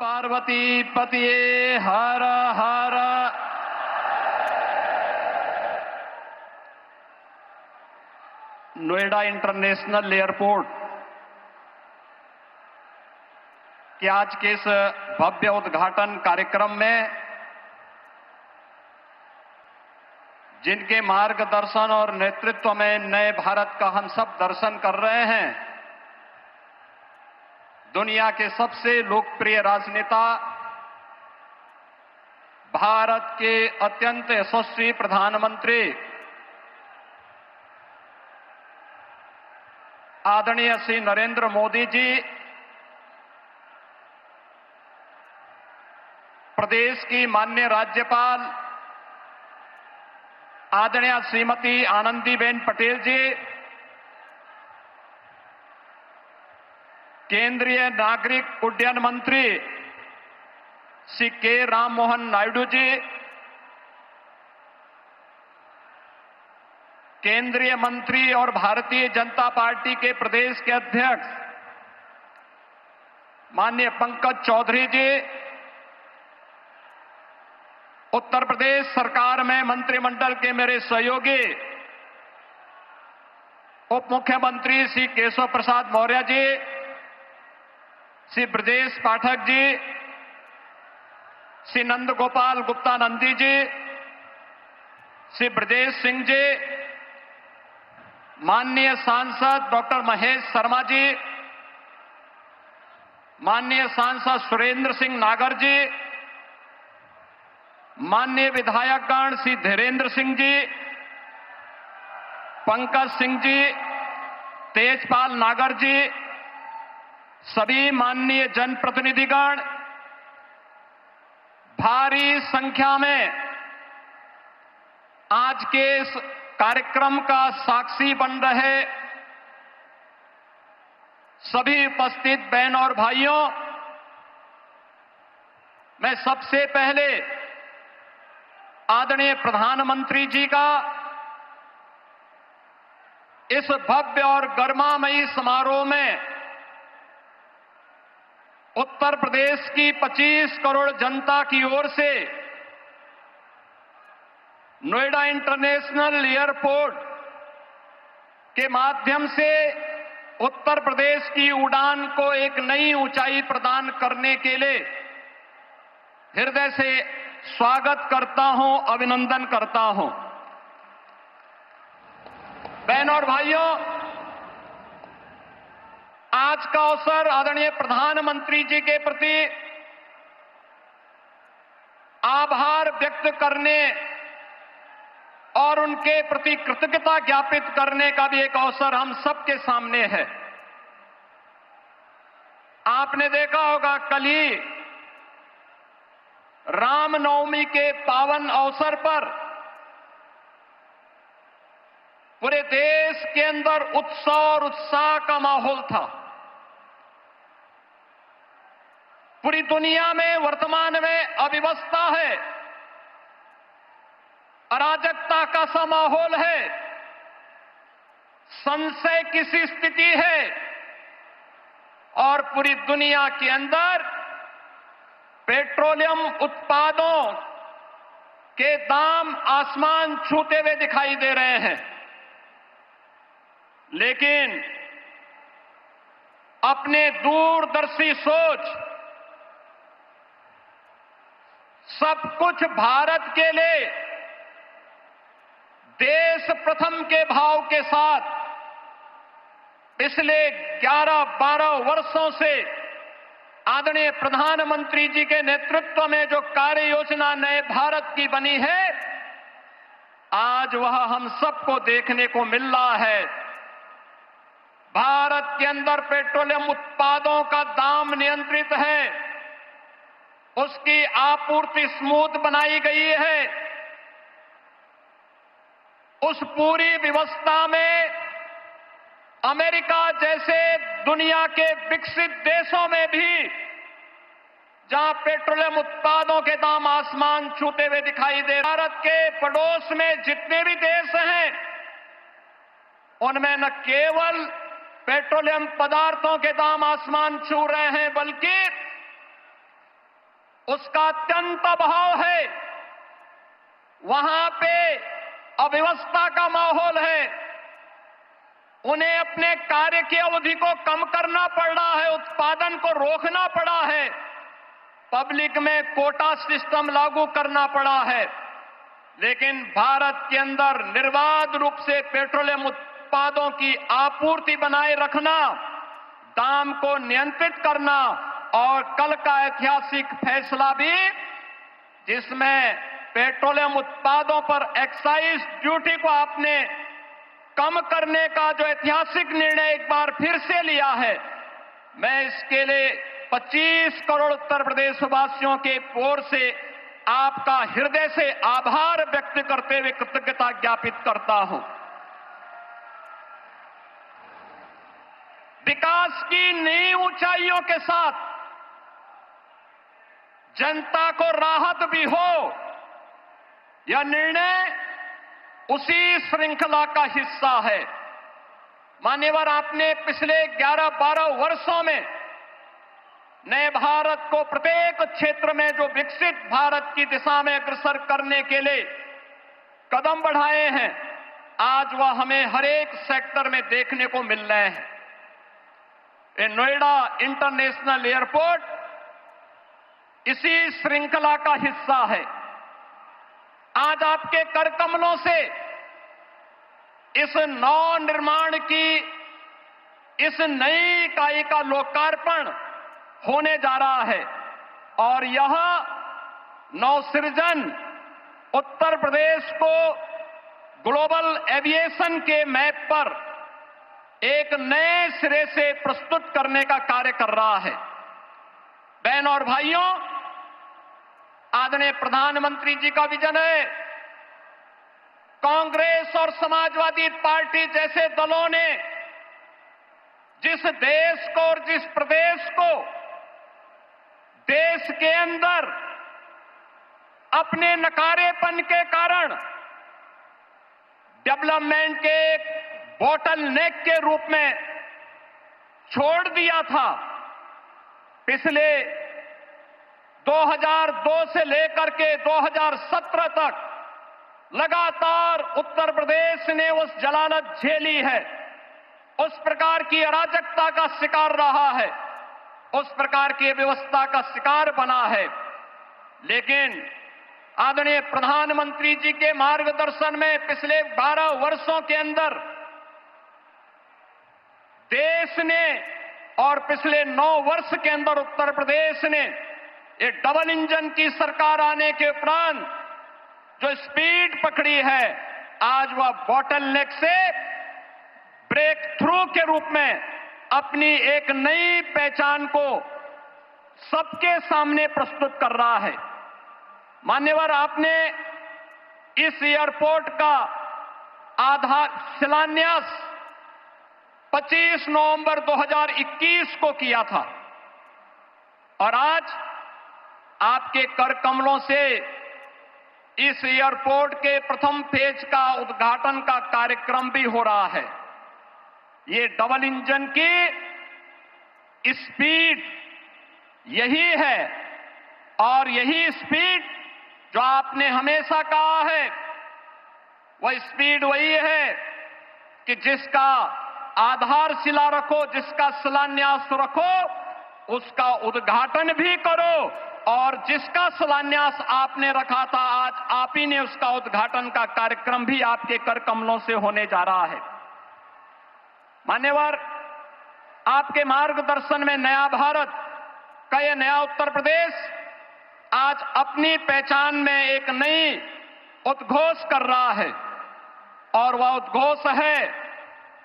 पार्वती पतिये हर हर। Noida international airport के आज के इस भव्य उद्घाटन कार्यक्रम में जिनके मार्गदर्शन और नेतृत्व में नए भारत का हम सब दर्शन कर रहे हैं, दुनिया के सबसे लोकप्रिय राजनेता, भारत के अत्यंत यशस्वी प्रधानमंत्री आदरणीय श्री नरेंद्र मोदी जी, प्रदेश की माननीय राज्यपाल आदरणीय श्रीमती आनंदीबेन पटेल जी, केंद्रीय नागरिक उड्डयन मंत्री श्री के राम मोहन नायडू जी, केंद्रीय मंत्री और भारतीय जनता पार्टी के प्रदेश के अध्यक्ष माननीय पंकज चौधरी जी, उत्तर प्रदेश सरकार में मंत्रिमंडल के मेरे सहयोगी उप मुख्यमंत्री श्री केशव प्रसाद मौर्य जी, श्री ब्रजेश पाठक जी, श्री नंद गोपाल गुप्ता नंदी जी, श्री ब्रजेश सिंह जी, माननीय सांसद डॉक्टर महेश शर्मा जी, माननीय सांसद सुरेंद्र सिंह नागर जी, माननीय विधायकगण श्री धीरेन्द्र सिंह जी, पंकज सिंह जी, तेजपाल नागर जी, सभी माननीय जनप्रतिनिधिगण, भारी संख्या में आज के इस कार्यक्रम का साक्षी बन रहे सभी उपस्थित बहन और भाइयों, मैं सबसे पहले आदरणीय प्रधानमंत्री जी का इस भव्य और गरिमामयी समारोह में उत्तर प्रदेश की 25 करोड़ जनता की ओर से नोएडा इंटरनेशनल एयरपोर्ट के माध्यम से उत्तर प्रदेश की उड़ान को एक नई ऊंचाई प्रदान करने के लिए हृदय से स्वागत करता हूं, अभिनंदन करता हूं। बहनों और भाइयों, आज का अवसर आदरणीय प्रधानमंत्री जी के प्रति आभार व्यक्त करने और उनके प्रति कृतज्ञता ज्ञापित करने का भी एक अवसर हम सबके सामने है। आपने देखा होगा, कल ही रामनवमी के पावन अवसर पर पूरे देश के अंदर उत्सव और उत्साह का माहौल था। पूरी दुनिया में वर्तमान में अव्यवस्था है, अराजकता का सा माहौल है, संशय की सी स्थिति है और पूरी दुनिया के अंदर पेट्रोलियम उत्पादों के दाम आसमान छूते हुए दिखाई दे रहे हैं। लेकिन अपने दूरदर्शी सोच, सब कुछ भारत के लिए देश प्रथम के भाव के साथ पिछले 11-12 वर्षों से आदरणीय प्रधानमंत्री जी के नेतृत्व में जो कार्य योजना नए भारत की बनी है, आज वह हम सबको देखने को मिल रहा है। भारत के अंदर पेट्रोलियम उत्पादों का दाम नियंत्रित है, उसकी आपूर्ति स्मूथ बनाई गई है। उस पूरी व्यवस्था में अमेरिका जैसे दुनिया के विकसित देशों में भी, जहां पेट्रोलियम उत्पादों के दाम आसमान छूते हुए दिखाई दे, भारत के पड़ोस में जितने भी देश हैं, उनमें न केवल पेट्रोलियम पदार्थों के दाम आसमान छू रहे हैं, बल्कि उसका अत्यंत अभाव है। वहां पे अव्यवस्था का माहौल है। उन्हें अपने कार्य की अवधि को कम करना पड़ रहा है, उत्पादन को रोकना पड़ा है, पब्लिक में कोटा सिस्टम लागू करना पड़ा है। लेकिन भारत के अंदर निर्बाध रूप से पेट्रोलियम उत्पादों की आपूर्ति बनाए रखना, दाम को नियंत्रित करना और कल का ऐतिहासिक फैसला भी, जिसमें पेट्रोलियम उत्पादों पर एक्साइज ड्यूटी को आपने कम करने का जो ऐतिहासिक निर्णय एक बार फिर से लिया है, मैं इसके लिए 25 करोड़ उत्तर प्रदेश वासियों के ओर से आपका हृदय से आभार व्यक्त करते हुए कृतज्ञता ज्ञापित करता हूं। विकास की नई ऊंचाइयों के साथ जनता को राहत भी हो, यह निर्णय उसी श्रृंखला का हिस्सा है। मान्यवर, आपने पिछले 11-12 वर्षों में नए भारत को प्रत्येक क्षेत्र में जो विकसित भारत की दिशा में अग्रसर करने के लिए कदम बढ़ाए हैं, आज वह हमें हर एक सेक्टर में देखने को मिल रहे हैं। ये नोएडा इंटरनेशनल एयरपोर्ट इसी श्रृंखला का हिस्सा है। आज आपके कर कमलों से इस नव निर्माण की इस नई इकाई का लोकार्पण होने जा रहा है और यह नवसृजन उत्तर प्रदेश को ग्लोबल एविएशन के मैप पर एक नए सिरे से प्रस्तुत करने का कार्य कर रहा है। बहन और भाइयों, आदरणीय प्रधानमंत्री जी का विजन है। कांग्रेस और समाजवादी पार्टी जैसे दलों ने जिस देश को और जिस प्रदेश को देश के अंदर अपने नकारेपन के कारण डेवलपमेंट के एक बॉटल नेक के रूप में छोड़ दिया था, पिछले 2002 से लेकर के 2017 तक लगातार उत्तर प्रदेश ने उस जलालत झेली है, उस प्रकार की अराजकता का शिकार रहा है, उस प्रकार की व्यवस्था का शिकार बना है। लेकिन आदरणीय प्रधानमंत्री जी के मार्गदर्शन में पिछले 12 वर्षों के अंदर देश ने और पिछले 9 वर्ष के अंदर उत्तर प्रदेश ने ये डबल इंजन की सरकार आने के उपरांत जो स्पीड पकड़ी है, आज वह बॉटल नेक से ब्रेक थ्रू के रूप में अपनी एक नई पहचान को सबके सामने प्रस्तुत कर रहा है। मान्यवर, आपने इस एयरपोर्ट का आधार शिलान्यास 25 नवंबर 2021 को किया था और आज आपके कर कमलों से इस एयरपोर्ट के प्रथम फेज का उद्घाटन का कार्यक्रम भी हो रहा है। ये डबल इंजन की स्पीड यही है और यही स्पीड जो आपने हमेशा कहा है, वह स्पीड वही है कि जिसका आधारशिला रखो, जिसका शिलान्यास रखो, उसका उद्घाटन भी करो और जिसका शिलान्यास आपने रखा था, आज आप ही ने उसका उद्घाटन का कार्यक्रम भी आपके कर कमलों से होने जा रहा है। मान्यवर, आपके मार्गदर्शन में नया भारत का यह नया उत्तर प्रदेश आज अपनी पहचान में एक नई उद्घोष कर रहा है और वह उद्घोष है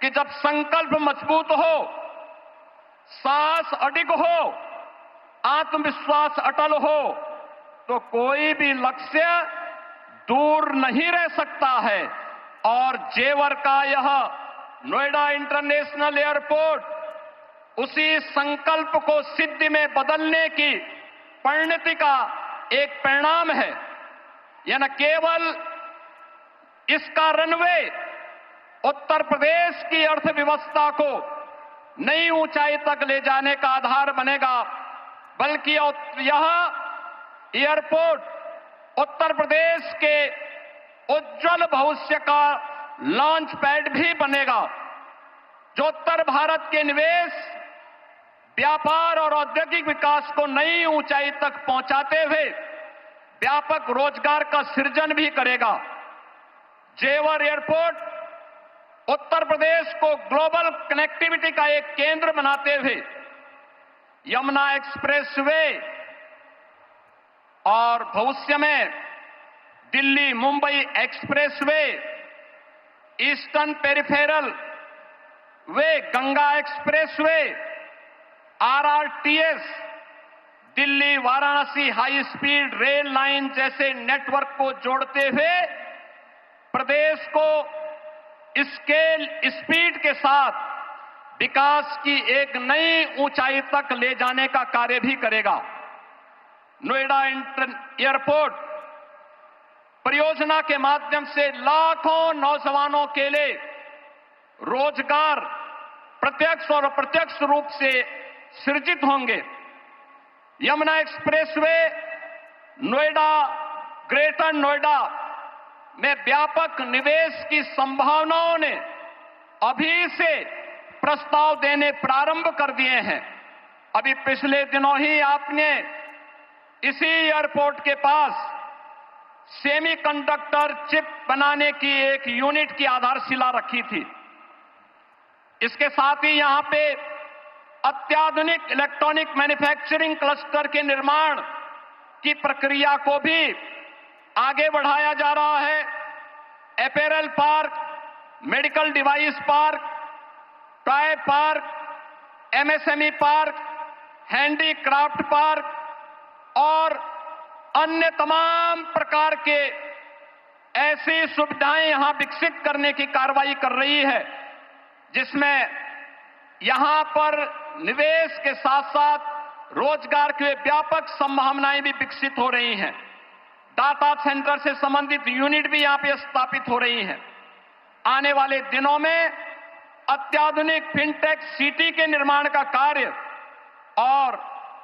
कि जब संकल्प मजबूत हो, साहस अडिग हो, आत्मविश्वास अटल हो, तो कोई भी लक्ष्य दूर नहीं रह सकता है। और जेवर का यह नोएडा इंटरनेशनल एयरपोर्ट उसी संकल्प को सिद्धि में बदलने की परिणति का एक परिणाम है। यह न केवल इसका रनवे उत्तर प्रदेश की अर्थव्यवस्था को नई ऊंचाई तक ले जाने का आधार बनेगा, बल्कि यह एयरपोर्ट उत्तर प्रदेश के उज्जवल भविष्य का लॉन्च पैड भी बनेगा, जो उत्तर भारत के निवेश, व्यापार और औद्योगिक विकास को नई ऊंचाई तक पहुंचाते हुए व्यापक रोजगार का सृजन भी करेगा। जेवर एयरपोर्ट उत्तर प्रदेश को ग्लोबल कनेक्टिविटी का एक केंद्र बनाते हुए यमुना एक्सप्रेसवे और भविष्य में Delhi Mumbai expressway, eastern peripheral way, Ganga expressway, RRTS, Delhi Varanasi high speed rail line जैसे नेटवर्क को जोड़ते हुए प्रदेश को स्केल स्पीड के साथ विकास की एक नई ऊंचाई तक ले जाने का कार्य भी करेगा। नोएडा एयरपोर्ट परियोजना के माध्यम से लाखों नौजवानों के लिए रोजगार प्रत्यक्ष और अप्रत्यक्ष रूप से सृजित होंगे। यमुना एक्सप्रेसवे नोएडा, ग्रेटर नोएडा में व्यापक निवेश की संभावनाओं ने अभी से प्रस्ताव देने प्रारंभ कर दिए हैं। अभी पिछले दिनों ही आपने इसी एयरपोर्ट के पास सेमीकंडक्टर चिप बनाने की एक यूनिट की आधारशिला रखी थी। इसके साथ ही यहां पे अत्याधुनिक इलेक्ट्रॉनिक मैन्युफैक्चरिंग क्लस्टर के निर्माण की प्रक्रिया को भी आगे बढ़ाया जा रहा है। Apparel park, medical device park, toy park, MSME park, handicraft park और अन्य तमाम प्रकार के ऐसी सुविधाएं यहां विकसित करने की कार्रवाई कर रही है, जिसमें यहां पर निवेश के साथ साथ रोजगार की व्यापक संभावनाएं भी विकसित हो रही हैं। डाटा सेंटर से संबंधित यूनिट भी यहां पे स्थापित हो रही हैं। आने वाले दिनों में अत्याधुनिक फिनटेक सिटी के निर्माण का कार्य और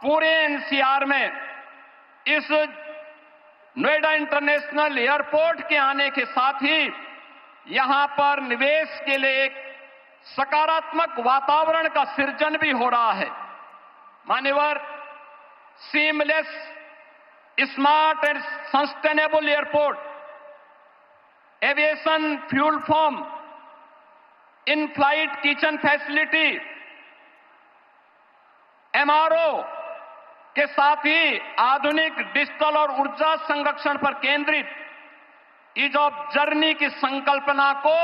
पूरे एनसीआर में इस नोएडा इंटरनेशनल एयरपोर्ट के आने के साथ ही यहां पर निवेश के लिए एक सकारात्मक वातावरण का सृजन भी हो रहा है। मान्यवर, seamless, smart and sustainable airport, aviation fuel form, in flight kitchen facility, MRO के साथ ही आधुनिक डिजिटल और ऊर्जा संरक्षण पर केंद्रित ईज ऑफ जर्नी की संकल्पना को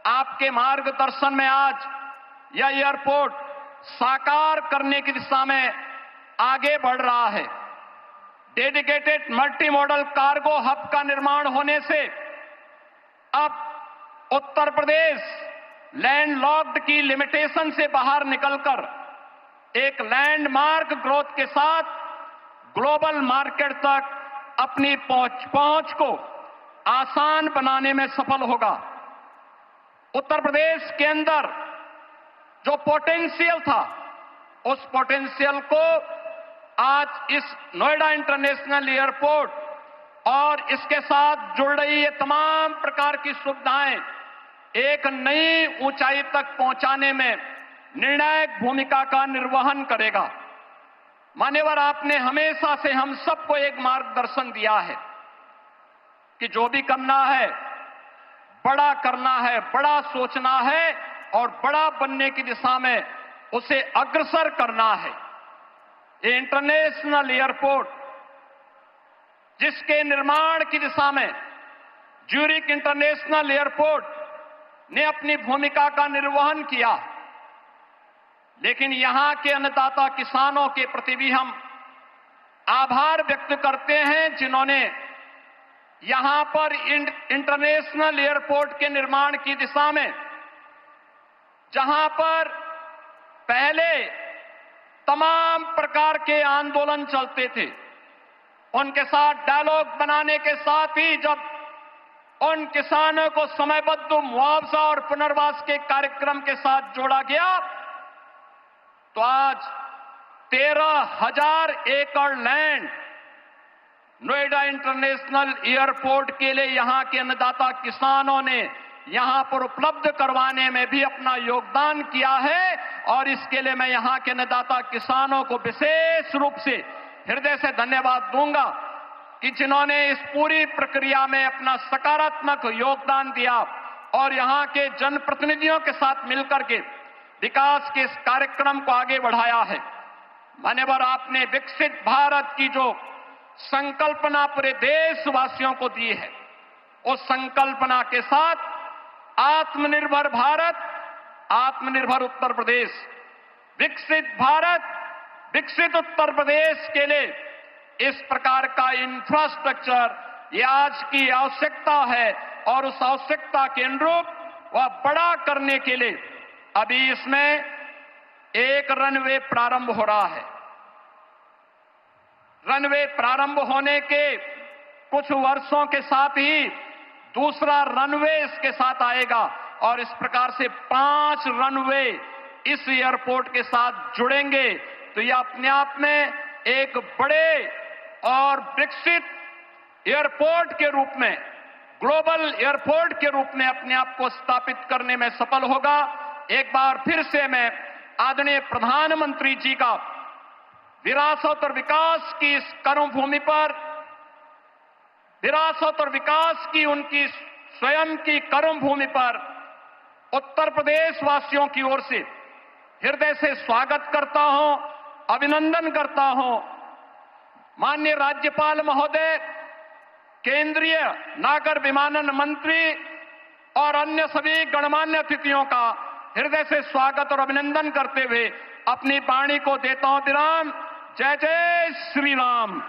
आपके मार्गदर्शन में आज यह एयरपोर्ट साकार करने की दिशा में आगे बढ़ रहा है। Dedicated multi modal cargo hub का निर्माण होने से अब उत्तर प्रदेश लैंडलॉक्ड की लिमिटेशन से बाहर निकलकर एक लैंडमार्क ग्रोथ के साथ ग्लोबल मार्केट तक अपनी पहुंच को आसान बनाने में सफल होगा। उत्तर प्रदेश के अंदर जो पोटेंशियल था, उस पोटेंशियल को आज इस नोएडा इंटरनेशनल एयरपोर्ट और इसके साथ जुड़ रही ये तमाम प्रकार की सुविधाएं एक नई ऊंचाई तक पहुंचाने में निर्णायक भूमिका का निर्वहन करेगा। मान्यवर, आपने हमेशा से हम सबको एक मार्गदर्शन दिया है कि जो भी करना है, बड़ा करना है, बड़ा सोचना है और बड़ा बनने की दिशा में उसे अग्रसर करना है। ये इंटरनेशनल एयरपोर्ट जिसके निर्माण की दिशा में ज्यूरिक इंटरनेशनल एयरपोर्ट ने अपनी भूमिका का निर्वहन किया, लेकिन यहां के अन्नदाता किसानों के प्रति भी हम आभार व्यक्त करते हैं, जिन्होंने यहां पर इंटरनेशनल एयरपोर्ट के निर्माण की दिशा में, जहां पर पहले तमाम प्रकार के आंदोलन चलते थे, उनके साथ डायलॉग बनाने के साथ ही जब उन किसानों को समयबद्ध मुआवजा और पुनर्वास के कार्यक्रम के साथ जोड़ा गया, तो आज 13,000 एकड़ लैंड नोएडा इंटरनेशनल एयरपोर्ट के लिए यहां के अन्नदाता किसानों ने यहां पर उपलब्ध करवाने में भी अपना योगदान किया है और इसके लिए मैं यहां के अन्नदाता किसानों को विशेष रूप से हृदय से धन्यवाद दूंगा कि जिन्होंने इस पूरी प्रक्रिया में अपना सकारात्मक योगदान दिया और यहां के जनप्रतिनिधियों के साथ मिलकर के विकास के इस कार्यक्रम को आगे बढ़ाया है। मान्यवर, आपने विकसित भारत की जो संकल्पना पूरे देशवासियों को दी है, उस संकल्पना के साथ आत्मनिर्भर भारत, आत्मनिर्भर उत्तर प्रदेश, विकसित भारत, विकसित उत्तर प्रदेश के लिए इस प्रकार का इंफ्रास्ट्रक्चर ये आज की आवश्यकता है और उस आवश्यकता के अनुरूप वह बड़ा करने के लिए अभी इसमें एक रनवे प्रारंभ हो रहा है। रनवे प्रारंभ होने के कुछ वर्षों के साथ ही दूसरा रनवे इसके साथ आएगा और इस प्रकार से 5 रनवे इस एयरपोर्ट के साथ जुड़ेंगे। तो यह अपने आप में एक बड़े और विकसित एयरपोर्ट के रूप में, ग्लोबल एयरपोर्ट के रूप में अपने आप को स्थापित करने में सफल होगा। एक बार फिर से मैं आदरणीय प्रधानमंत्री जी का विरासत और विकास की इस कर्मभूमि पर, विरासत और विकास की उनकी स्वयं की कर्मभूमि पर उत्तर प्रदेश वासियों की ओर से हृदय से स्वागत करता हूं, अभिनंदन करता हूं। माननीय राज्यपाल महोदय, केंद्रीय नागर विमानन मंत्री और अन्य सभी गणमान्य अतिथियों का हृदय से स्वागत और अभिनंदन करते हुए अपनी वाणी को देता हूं विराम। जय जय श्री राम।